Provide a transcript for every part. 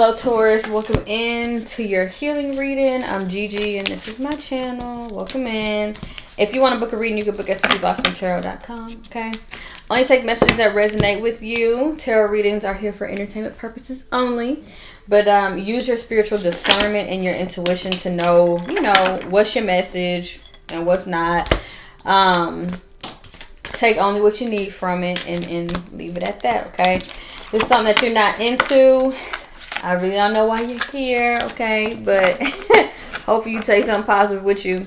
Hello Taurus, welcome in to your healing reading. I'm Gigi and this is my channel. Welcome in. If you want to book a reading, you can book at simplyblostomtarot.com. Okay. Only take messages that resonate with you. Tarot readings are here for entertainment purposes only. But use your spiritual discernment and your intuition to know, what's your message and what's not. Take only what you need from it and leave it at that, okay? If this is something that you're not into, I really don't know why you're here, okay? But hopefully you take something positive with you.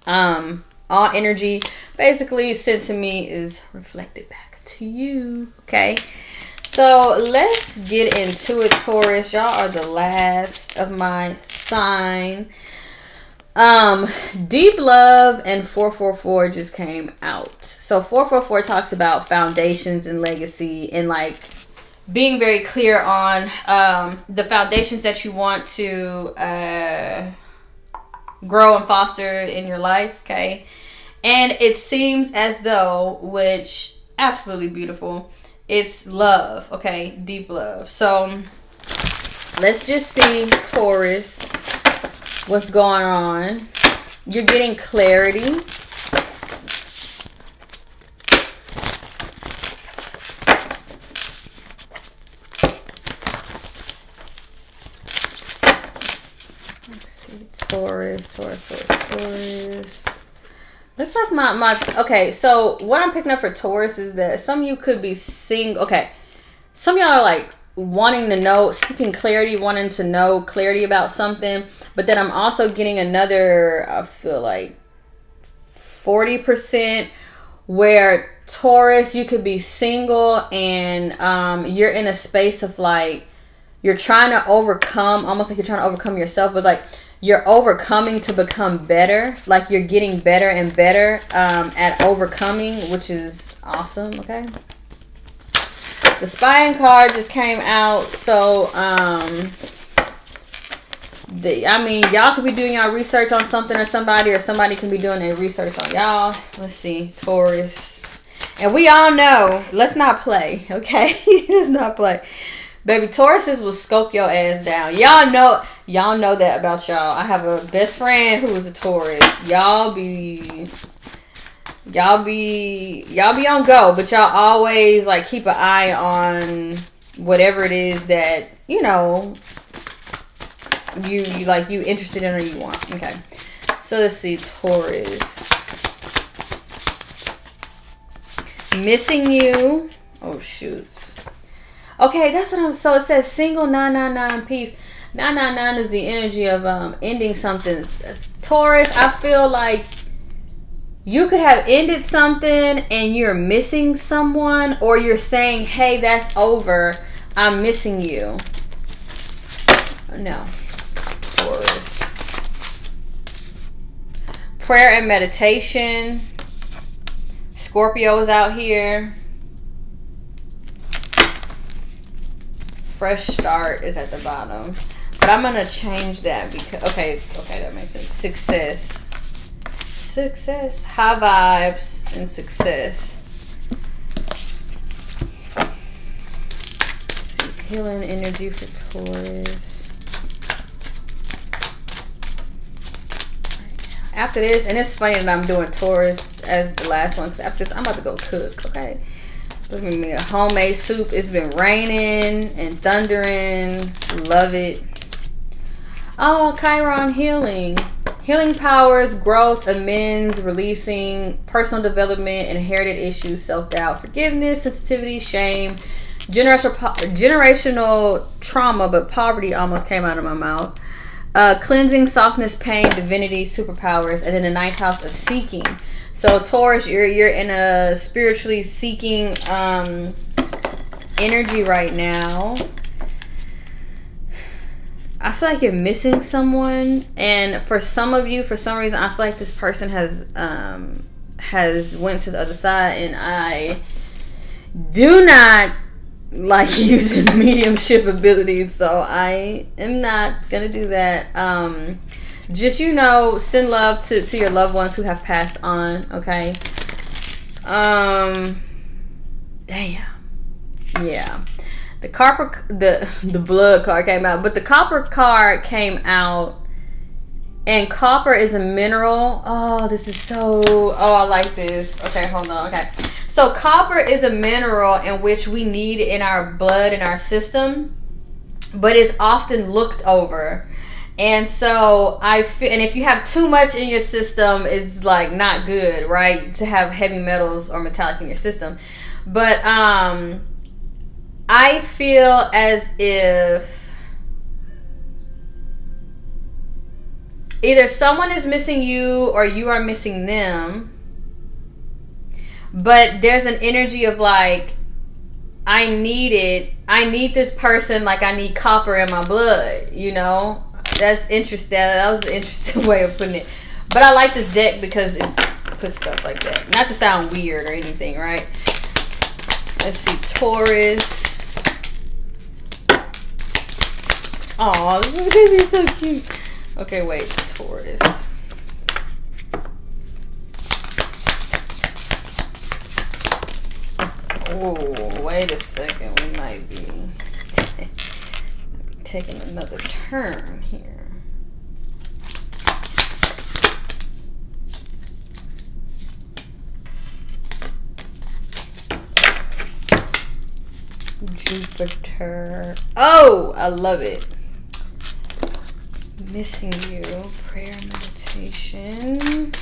All energy basically sent to me is reflected back to you, okay? So let's get into it, Taurus. Y'all are the last of my sign. Deep Love and 444 just came out. So 444 talks about foundations and legacy and like being very clear on the foundations that you want to grow and foster in your life, okay? And it seems as though, which absolutely beautiful, it's love, okay? Deep love. So let's just see, Taurus, what's going on. You're getting clarity. Taurus. Looks like okay, so what I'm picking up for Taurus is that some of you could be single. Okay, some of y'all are like wanting to know, seeking clarity, wanting to know clarity about something. But then I'm also getting another, I feel like 40% where Taurus, you could be single and you're in a space of like, you're trying to overcome, almost like you're trying to overcome yourself, but like you're overcoming to become better. Like you're getting better and better at overcoming, which is awesome, okay? The Spying card just came out. So, y'all could be doing y'all research on something or somebody can be doing their research on y'all. Let's see, Taurus. And we all know, let's not play, okay? Let's not play. Baby, Tauruses will scope your ass down. Y'all know that about y'all. I have a best friend who is a Taurus. Y'all be on go, but y'all always like keep an eye on whatever it is that you interested in or you want. Okay, so let's see, Taurus. Missing you. Oh shoot. Okay, that's what so it says single 999 peace. 999 is the energy of ending something. Taurus, I feel like you could have ended something and you're missing someone, or you're saying, hey, that's over, I'm missing you. No. Taurus. Prayer and meditation. Scorpio is out here. Fresh start is at the bottom. But I'm going to change that because, okay, that makes sense. Success. High vibes and success. Let's see. Healing energy for Taurus. After this, and it's funny that I'm doing Taurus as the last one, because after this, I'm about to go cook, okay? Look at me, a homemade soup. It's been raining and thundering. Love it. Oh, Chiron healing. Healing powers, growth, amends, releasing, personal development, inherited issues, self-doubt, forgiveness, sensitivity, shame, generational trauma, but poverty almost came out of my mouth. Cleansing, softness, pain, divinity, superpowers, and then the ninth house of seeking. So Taurus, you're in a spiritually seeking energy right now. I feel like you're missing someone, and for some of you, for some reason, I feel like this person has went to the other side, and I do not like using mediumship abilities, so I am not gonna do that. Just, send love to your loved ones who have passed on, okay? Damn. Yeah. The copper, the blood card came out, but the copper card came out, and copper is a mineral. Oh, this is so, oh, I like this. Okay, hold on. Okay. So copper is a mineral in which we need in our blood, in our system, but it's often looked over. And so I feel, and if you have too much in your system, it's like not good, right? To have heavy metals or metallic in your system. But I feel as if either someone is missing you or you are missing them. But there's an energy of like, I need this person like I need copper in my blood, you know? That's interesting. That was an interesting way of putting it. But I like this deck because it puts stuff like that. Not to sound weird or anything, right? Let's see, Taurus. Oh, this is gonna be so cute. Okay, wait, Taurus. Oh, wait a second. We might be taking another turn here. Jupiter. Oh, I love it. Missing you. Prayer, meditation.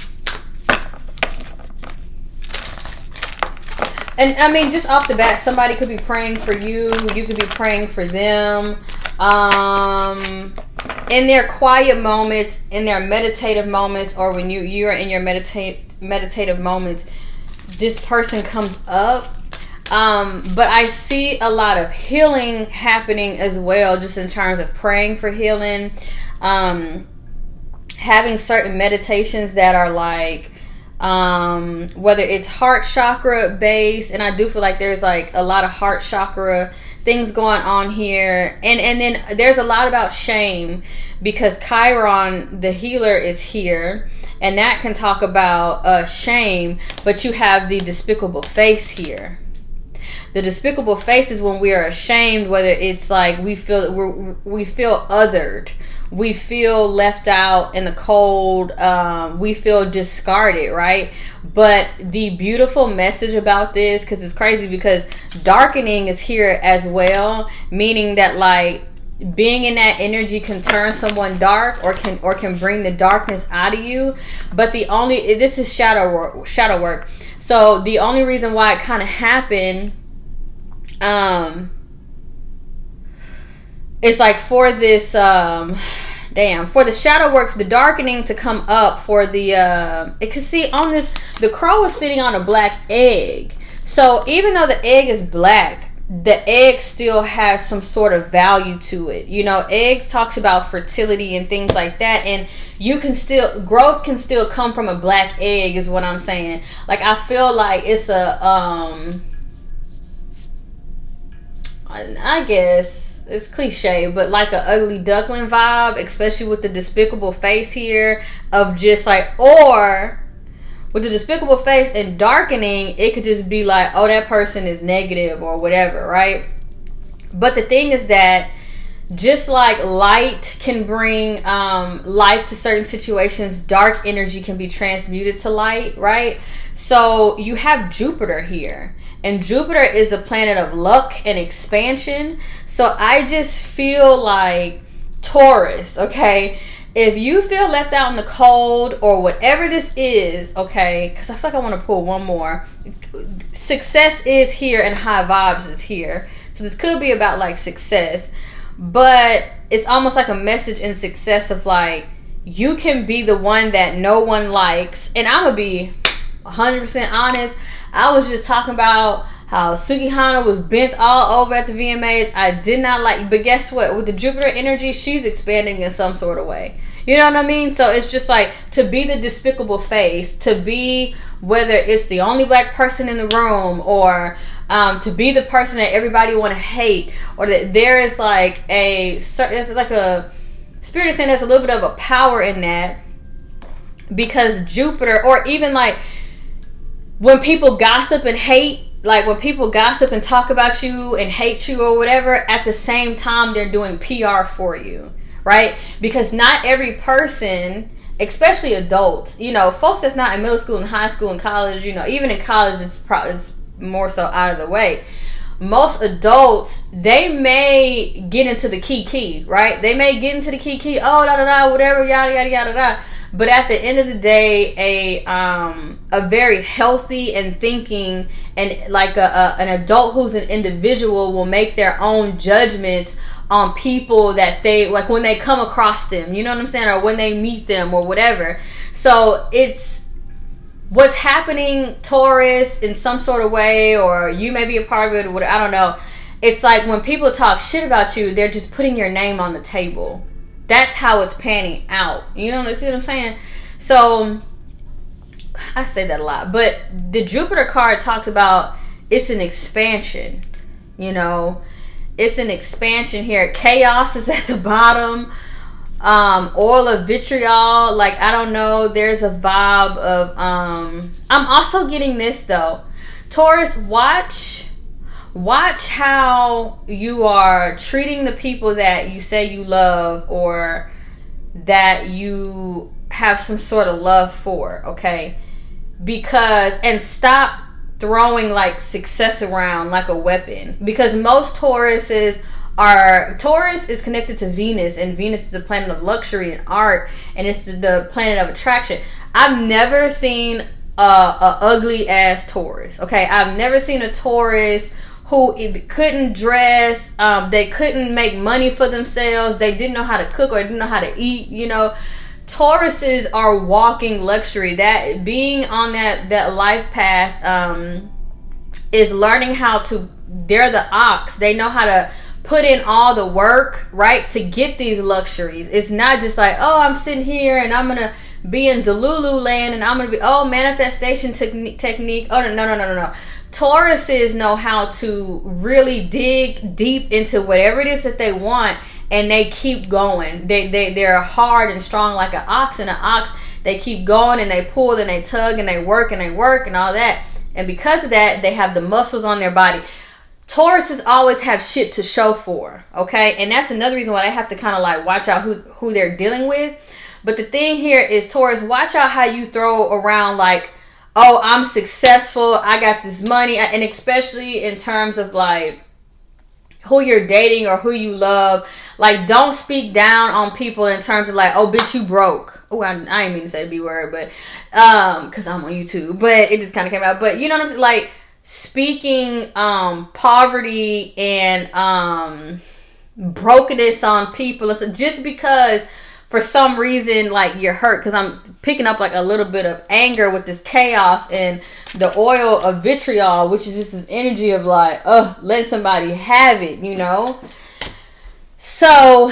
And I mean, just off the bat, somebody could be praying for you. You could be praying for them. In their quiet moments, in their meditative moments, or when you are in your meditative moments, this person comes up. But I see a lot of healing happening as well, just in terms of praying for healing. Having certain meditations that are like, whether it's heart chakra based, and I do feel like there's like a lot of heart chakra things going on here, and then there's a lot about shame, because Chiron the healer is here, and that can talk about shame. But you have the despicable face here. The despicable face is when we are ashamed, whether it's like we feel othered, we feel left out in the cold, we feel discarded, right? But the beautiful message about this, because it's crazy, because darkening is here as well, meaning that like being in that energy can turn someone dark, or can bring the darkness out of you. But this is shadow work. So the only reason why it kind of happened, it's like for this for the shadow work, for the darkening to come up, for the it can see on this, the crow is sitting on a black egg. So even though the egg is black, the egg still has some sort of value to it. You know, eggs talks about fertility and things like that, and growth can still come from a black egg, is what I'm saying. Like, I feel like it's I guess it's cliche, but like an ugly duckling vibe, especially with the despicable face here, of just like, or with the despicable face and darkening, it could just be like, oh, that person is negative or whatever, right? But the thing is that just like light can bring life to certain situations, dark energy can be transmuted to light, right? So you have Jupiter here, and Jupiter is the planet of luck and expansion. So I just feel like Taurus, okay, if you feel left out in the cold or whatever this is, okay, because I feel like I want to pull one more. Success is here and high vibes is here. So this could be about like success, but it's almost like a message in success of like, you can be the one that no one likes. And I'm going to be 100% honest. I was just talking about how Sukihana was bent all over at the VMAs. I did not like, but guess what? With the Jupiter energy, she's expanding in some sort of way. You know what I mean? So it's just like, to be the despicable face, to be, whether it's the only black person in the room, or to be the person that everybody want to hate, or that there is like there's like a spirit is saying there's a little bit of a power in that, because Jupiter, or even like when people gossip and hate, like when people gossip and talk about you and hate you or whatever, at the same time they're doing PR for you, right? Because not every person, especially adults, you know, folks that's not in middle school and high school and college, you know, even in college it's more so out of the way. Most adults, they may get into the kiki, right? They may get into the kiki, oh, da da da, whatever, yada yada yada da. But at the end of the day, a very healthy and thinking and like an adult who's an individual will make their own judgments on people that they like when they come across them. You know what I'm saying? Or when they meet them or whatever. So it's what's happening, Taurus, in some sort of way, or you may be a part of it, or whatever, I don't know. It's like when people talk shit about you, they're just putting your name on the table. That's how it's panning out. You know, see what I'm saying? So I say that a lot, but the Jupiter card talks about it's an expansion. You know, it's an expansion here. Chaos is at the bottom. Oil of vitriol, like I don't know, there's a vibe of I'm also getting this though. Taurus, watch how you are treating the people that you say you love or that you have some sort of love for, okay? Because, and stop throwing like success around like a weapon, because most Taurus is connected to Venus, and Venus is the planet of luxury and art, and it's the planet of attraction. I've never seen a ugly ass Taurus, okay? I've never seen a Taurus who couldn't dress, they couldn't make money for themselves, they didn't know how to cook or didn't know how to eat, you know. Tauruses are walking luxury. That being on that life path is learning how to, they're the ox, they know how to put in all the work, right, to get these luxuries. It's not just like, oh, I'm sitting here and I'm gonna be in Delulu land and I'm gonna be, oh, manifestation technique. Oh, no. Tauruses know how to really dig deep into whatever it is that they want, and they keep going. They're hard and strong like an ox, and an ox, they keep going and they pull and they tug and they work and all that. And because of that, they have the muscles on their body. Tauruses always have shit to show for, okay? And that's another reason why they have to kind of like watch out who they're dealing with. But the thing here is, Taurus, watch out how you throw around like, oh, I'm successful, I got this money, and especially in terms of like who you're dating or who you love. Like, don't speak down on people in terms of like, oh, bitch, you broke. Oh, I ain't mean to say the B word, but because I'm on YouTube, but it just kind of came out. But you know what I'm saying? Like, speaking poverty and brokenness on people just because for some reason like you're hurt, because I'm picking up like a little bit of anger with this chaos and the oil of vitriol, which is just this energy of like, let somebody have it, you know. So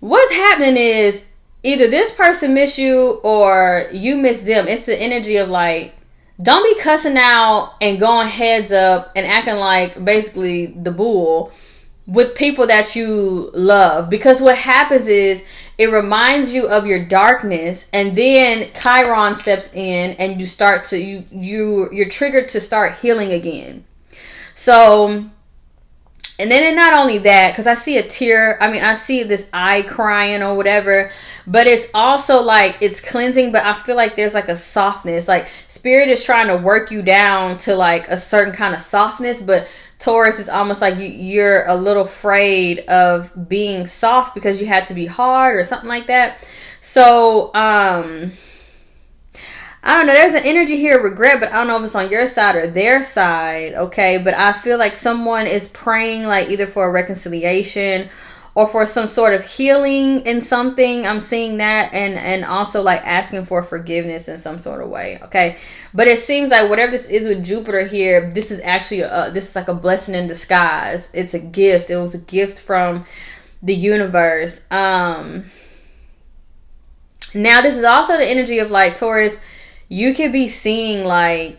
what's happening is either this person miss you or you miss them. It's the energy of like, don't be cussing out and going heads up and acting like basically the bull with people that you love. Because what happens is it reminds you of your darkness, and then Chiron steps in and you start to you're triggered to start healing again. So, and then not only that, because I see a tear, I see this eye crying or whatever, but it's also like it's cleansing, but I feel like there's like a softness, like spirit is trying to work you down to like a certain kind of softness, but Taurus is almost like you're a little afraid of being soft because you had to be hard or something like that. So I don't know, there's an energy here of regret, but I don't know if it's on your side or their side, okay? But I feel like someone is praying like either for a reconciliation or for some sort of healing in something. I'm seeing that, and also like asking for forgiveness in some sort of way, okay? But it seems like whatever this is with Jupiter here, this is actually this is like a blessing in disguise. It's a gift. It was a gift from the universe. Now this is also the energy of like Taurus. You could be seeing like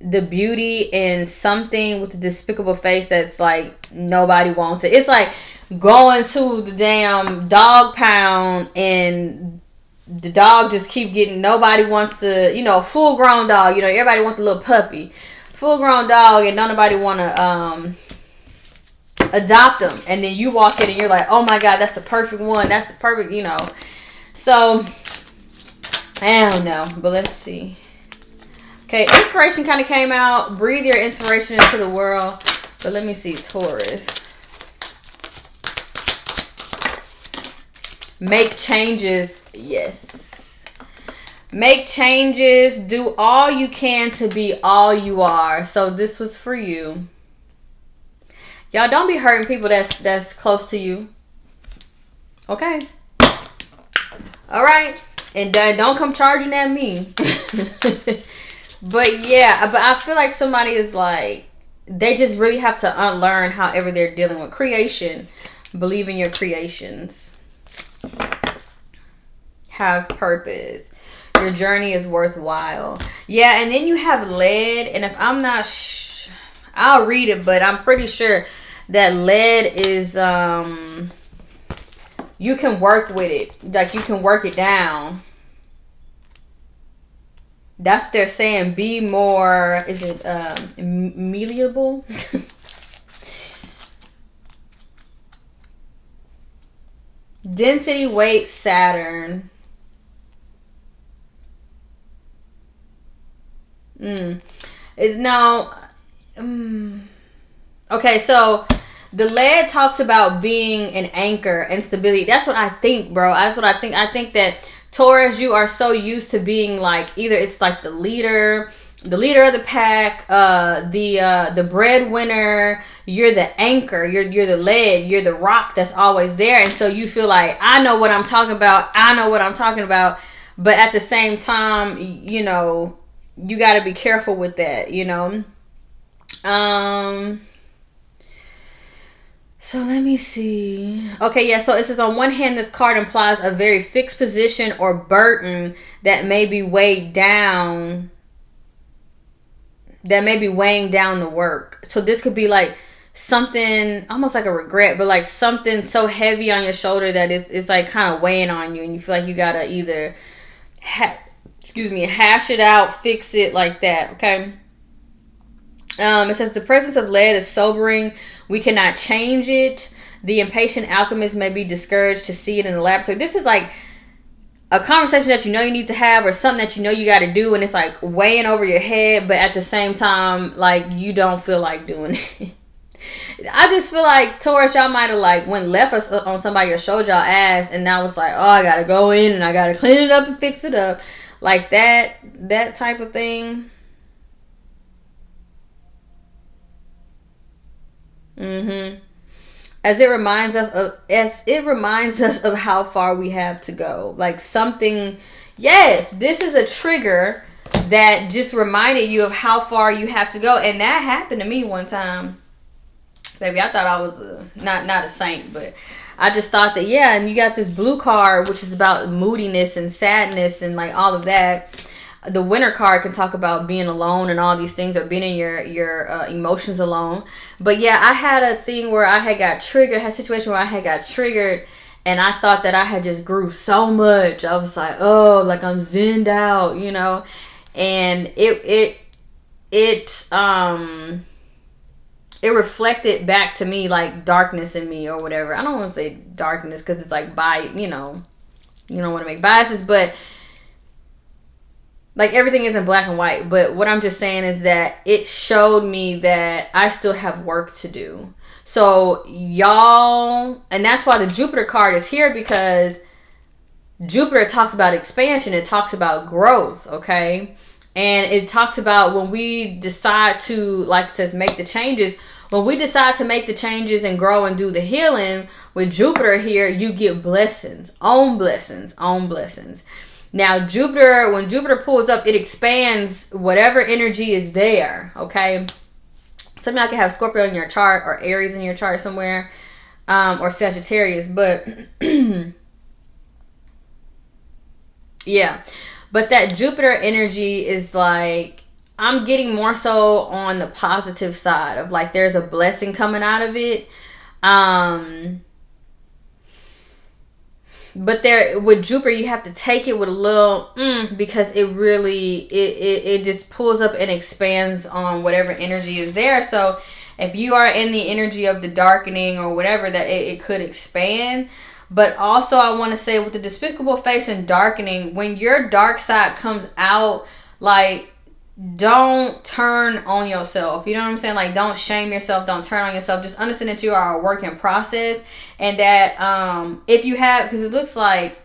the beauty in something with a despicable face that's like nobody wants it. It's like going to the damn dog pound and the dog just keep getting, nobody wants to, you know, full grown dog, you know, everybody wants the little puppy. full grown dog and don't nobody want to adopt them, and then you walk in and you're like, oh my god, that's the perfect one, that's the perfect, you know. So I don't know, but let's see. Okay, inspiration kind of came out. Breathe your inspiration into the world. But let me see, Taurus. Make changes. Yes. Make changes. Do all you can to be all you are. So this was for you. Y'all don't be hurting people that's close to you. Okay. All right. And don't come charging at me. But yeah, but I feel like somebody is like, they just really have to unlearn however they're dealing with creation. Believe in your creations. Have purpose. Your journey is worthwhile. Yeah, and then you have lead. And if I'm not, I'll read it, but I'm pretty sure that lead is, you can work with it. Like, you can work it down. That's they're saying. Be more, is it malleable? Density, weight, Saturn. Okay, so the lead talks about being an anchor and stability. That's what I think, bro. That's what I think. I think that Taurus, you are so used to being like, either it's like the leader of the pack, the breadwinner. You're the anchor. You're the lead. You're the rock that's always there. And so you feel like, I know what I'm talking about. I know what I'm talking about. But at the same time, you know, you got to be careful with that, you know. So let me see. Okay, yeah, so it says on one hand, this card implies a very fixed position or burden that may be weighed down. That may be weighing down the work. So this could be like something, almost like a regret, but like something so heavy on your shoulder that it's like kind of weighing on you. And you feel like you got to either, hash it out, fix it like that, okay? It says the presence of lead is sobering. We cannot change it. The impatient alchemist may be discouraged to see it in the laboratory. This is like a conversation that you know you need to have, or something that you know you got to do, and it's like weighing over your head, but at the same time, like, you don't feel like doing it. I just feel like, Taurus, y'all might have like went left us on somebody or showed y'all ass, and now it's like, oh, I gotta go in and I gotta clean it up and fix it up, like that type of thing. As it reminds us of how far we have to go. Like something, yes, this is a trigger that just reminded you of how far you have to go. And that happened to me one time. Baby, I thought I was not a saint, but I just thought that, yeah, and you got this blue card, which is about moodiness and sadness and like all of that. The winter card can talk about being alone and all these things, or being in your emotions alone. But yeah, I had a thing where I had got triggered, had a situation where I had got triggered, and I thought that I had just grew so much. I was like, oh, like I'm zenned out, you know. And it reflected back to me like darkness in me or whatever. I don't want to say darkness because it's like you know, you don't want to make biases, but like everything isn't black and white. But what I'm just saying is that it showed me that I still have work to do. So y'all, and that's why the Jupiter card is here, because Jupiter talks about expansion. It talks about growth, okay? And it talks about when we decide to, like it says, make the changes. When we decide to make the changes and grow and do the healing, with Jupiter here, you get blessings, on blessings, on blessings. Now, Jupiter, when Jupiter pulls up, it expands whatever energy is there, okay? Some of y'all can have Scorpio in your chart, or Aries in your chart somewhere, or Sagittarius, but yeah. But that Jupiter energy is like, I'm getting more so on the positive side of like there's a blessing coming out of it. But there with Jupiter, you have to take it with a little because it really it just pulls up and expands on whatever energy is there. So if you are in the energy of the darkening or whatever, that it could expand. But also I want to say with the despicable face and darkening, when your dark side comes out, like, don't turn on yourself. You know what I'm saying? Like, don't shame yourself. Don't turn on yourself. Just understand that you are a work in process, and that if you have, because it looks like,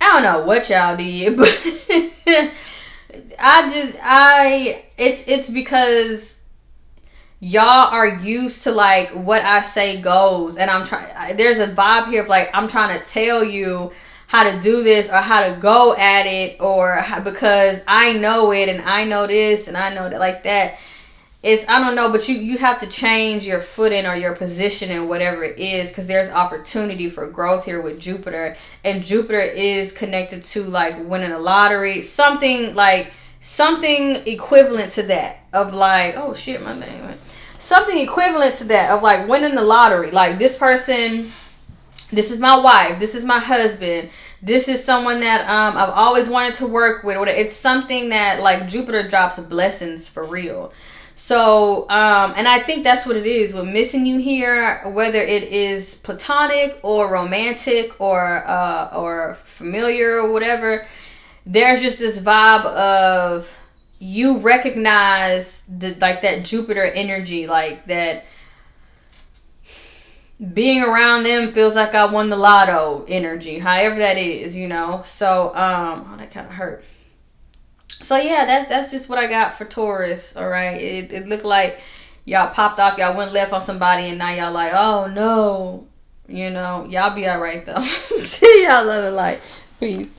I don't know what y'all did, but it's because y'all are used to, like, what I say goes, and there's a vibe here of, like, I'm trying to tell you how to do this or how to go at it, or because I know it and I know this and I know that, like that. It's, I don't know, but you have to change your footing or your position in whatever it is, because there's opportunity for growth here with Jupiter, and Jupiter is connected to, like, winning a lottery, something equivalent to that, of like, oh shit, my name went. Something equivalent to that, of like winning the lottery. Like, this person, this is my wife, this is my husband, this is someone that I've always wanted to work with. It's something that, like, Jupiter drops blessings for real. So and I think that's what it is with missing you here, whether it is platonic or romantic or familiar or whatever. There's just this vibe of, you recognize that Jupiter energy, like that being around them feels like I won the lotto energy, however that is, you know. So that kind of hurt. So yeah, that's just what I got for Taurus. All right, it looked like y'all popped off, y'all went left on somebody, and now y'all like, oh no, you know, y'all be all right though. See y'all, love and light, peace.